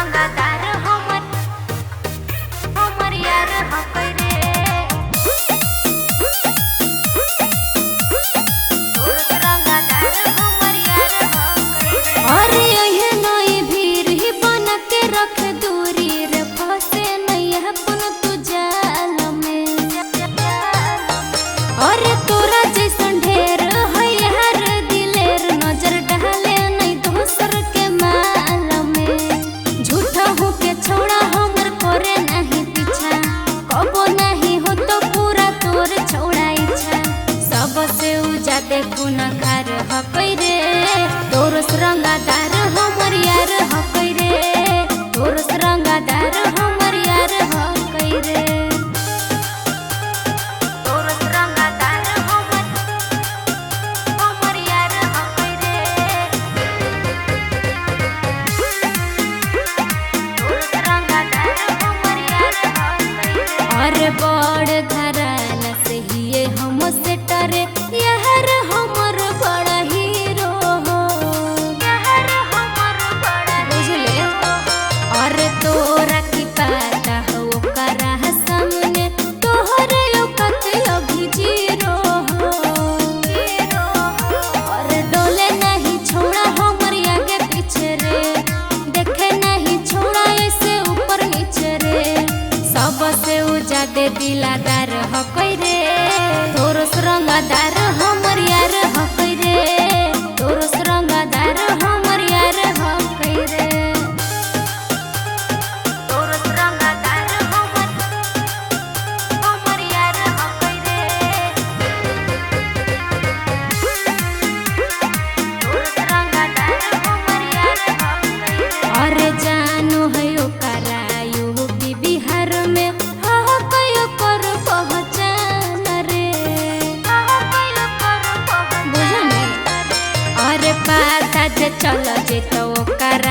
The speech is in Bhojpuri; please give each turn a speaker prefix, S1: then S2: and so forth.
S1: रंगदार हमर हमर यार हकै रे तोरस रंगदार हमर यार हकै रे। अरे यहे नई भीड़ ही बना के रख दूरी रे फंसे नहीं अपन तू जाल में। अरे तोरा जैसन ढेर है यार दिलेर नजर डाले नहीं दोसर के माल में। झूठा हो के छोड़ा हमर करे नहीं पीछा कबो नहीं हो तो पूरा तोर छोड़ा इच्छा। सबसे उजाते गुनहगार हकै रे तोरस रंगदार हमर यार हकै रे तोरस रंगदार हमर यार हकै रे तोरस रंगदार हमर हमर यार हकै रे तोरस रंगदार हमर यार हकै रे। अरे बड़ घराना से हिए हम से डरे यार हमर बड़ा हीरो हो यार हमर बड़ा बुझले। अरे तोरा की पता हो ओकरा सामने तोहरे औकात अभी जीरो हो। अरे डोले नहीं छोड़ा हमर आगे पीछे रे देखे नहीं छोड़ा ऐसे ऊपर नीचे रे। सबसे उजादे दिलादार हकै रे तोरस रंगदार हमर यार हकै रे तोरस रंगदार हमर यार हकै रे तोरस रंगदार हमर हमर यार हकै रे तोरस रंगदार हमर यार हकै रे। अरे जानू है ओकरा यूपी बिहार में हकै ओकर पहचान रे हकै ओकर पहचान बुझने। अरे पता जे चल जेतो ओकरा